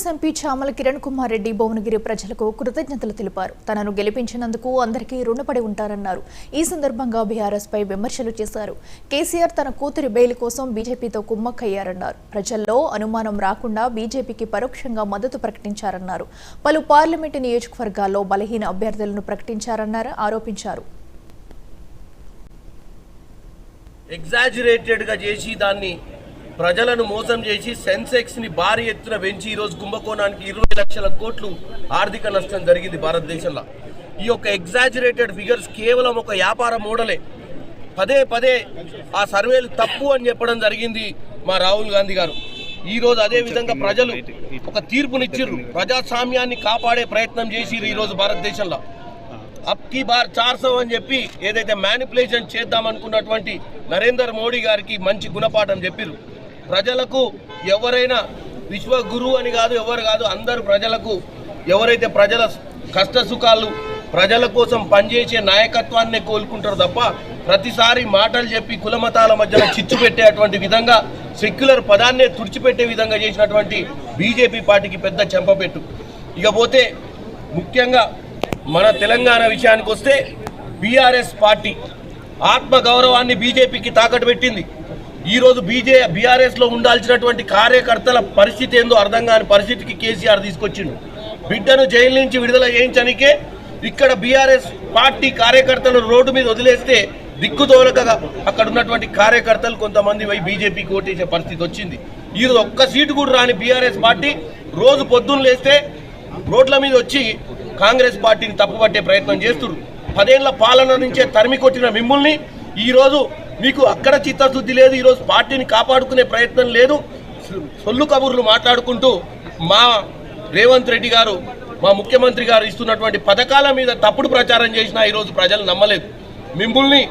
MP Chamala Kiran Kumar Reddy Bhuvanagiri ప్రజలకు కృతజ్ఞతలు తెలిపారు. తనను గెలిపించినందుకు అందరికీ రుణపడి ఉంటారన్నారు. ఈ సందర్భంగా బీఆర్ఎస్ పై విమర్శలు చేశారు. కేసీఆర్ తన కూతురి బెయిల్ కోసం బీజేపీతో కుమ్మక్కయ్యారన్నారు. ప్రజల్లో అనుమానం రాకుండా బీజేపీకి పరోక్షంగా మద్దతు ప్రకటించారన్నారు. పలు పార్లమెంటు నియోజకవర్గాల్లో బలహీన అభ్యర్థులను ప్రకటించారన్నారు ఆరోపించారు. ఎగ్జాజరేటెడ్ గా చేసి దాన్ని ప్రజలను మోసం చేసి సెన్సెక్స్ ని భారీ ఎత్తున పెంచి ఈరోజు కుంభకోణానికి 20 లక్షల కోట్లు ఆర్థిక నష్టం జరిగింది భారతదేశంలో. ఈ యొక్క ఎగ్జాజరేటెడ్ ఫిగర్స్ కేవలం ఒక వ్యాపార మోడలే. పదే పదే ఆ సర్వేలు తప్పు అని చెప్పడం జరిగింది మా రాహుల్ గాంధీ గారు. ఈరోజు అదే విధంగా ప్రజలు ఒక తీర్పునిచ్చిర్రు. ప్రజాస్వామ్యాన్ని కాపాడే ప్రయత్నం చేసిర్రు ఈరోజు భారతదేశంలో. అబ్కి బార్ 400 అని చెప్పి ఏదైతే మ్యానిపులేషన్ చేద్దామనుకున్నటువంటి నరేంద్ర మోడీ గారికి మంచి గుణపాఠం చెప్పిర్రు. ప్రజలకు ఎవరైనా విశ్వగురు అని కాదు, ఎవరు కాదు, అందరు ప్రజలకు ఎవరైతే ప్రజల కష్ట సుఖాలు ప్రజల కోసం పనిచేసే నాయకత్వాన్ని కోలుకుంటారు తప్ప ప్రతిసారి మాటలు చెప్పి కులమతాల మధ్యన చిచ్చు పెట్టేటువంటి విధంగా సెక్యులర్ పదాన్నే తుడిచిపెట్టే విధంగా చేసినటువంటి బీజేపీ పార్టీకి పెద్ద చెంపపెట్టు. ఇకపోతే ముఖ్యంగా మన తెలంగాణ విషయానికి వస్తే బీఆర్ఎస్ పార్టీ ఆత్మగౌరవాన్ని బీజేపీకి తాకట్టు పెట్టింది. ఈరోజు బీఆర్ఎస్లో ఉండాల్సినటువంటి కార్యకర్తల పరిస్థితి ఏందో అర్థం కాని పరిస్థితికి కేసీఆర్ తీసుకొచ్చిండు. బిడ్డను జైలు నుంచి విడుదల చేయించడానికే ఇక్కడ బీఆర్ఎస్ పార్టీ కార్యకర్తలు రోడ్డు మీద వదిలేస్తే దిక్కుతోలకగా అక్కడ ఉన్నటువంటి కార్యకర్తలు కొంతమంది బీజేపీకి ఓటేసే పరిస్థితి వచ్చింది. ఈరోజు ఒక్క సీటు కూడా రాని బీఆర్ఎస్ పార్టీ రోజు పొద్దున్న లేస్తే రోడ్ల మీద వచ్చి కాంగ్రెస్ పార్టీని తప్పుపట్టే ప్రయత్నం చేస్తున్నారు. 10 ఏళ్ల పాలన నుంచే తరిమి కొట్టిన మిమ్మల్ని ఈరోజు మీకు అక్కడ చిత్తశుద్ధి లేదు, ఈరోజు పార్టీని కాపాడుకునే ప్రయత్నం లేదు, సొల్లు కబుర్లు మాట్లాడుకుంటూ మా రేవంత్ రెడ్డి గారు, మా ముఖ్యమంత్రి గారు ఇస్తున్నటువంటి పథకాల మీద తప్పుడు ప్రచారం చేసినా ఈరోజు ప్రజలు నమ్మలేదు. మిమ్మల్ని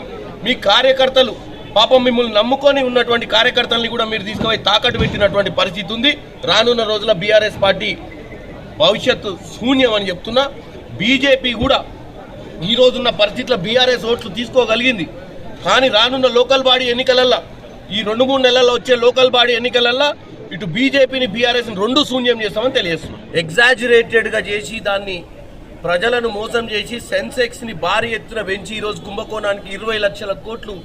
మీ కార్యకర్తలు పాపం మిమ్మల్ని నమ్ముకొని ఉన్నటువంటి కార్యకర్తల్ని కూడా మీరు తీసుకుపోయి తాకట్టు పెట్టినటువంటి పరిస్థితి ఉంది. రానున్న రోజుల బీఆర్ఎస్ పార్టీ భవిష్యత్తు శూన్యం అని చెప్తున్నా. బీజేపీ కూడా ఈరోజున్న పరిస్థితుల్లో బీఆర్ఎస్ ఓట్లు తీసుకోగలిగింది. కానీ రానున్న లోకల్ బాడీ ఎన్నికలల్లో ఈ 2-3 నెలల్లో వచ్చే లోకల్ బాడీ ఎన్నికలల్లో ఇటు బీజేపీని బీఆర్ఎస్ని రెండు శూన్యం చేస్తామని తెలియజేస్తున్నాం. ఎగ్జాజరేటెడ్గా చేసి దాన్ని ప్రజలను మోసం చేసి సెన్సెక్స్ని భారీ ఎత్తున పెంచి ఈరోజు కుంభకోణానికి 20 లక్షల కోట్లు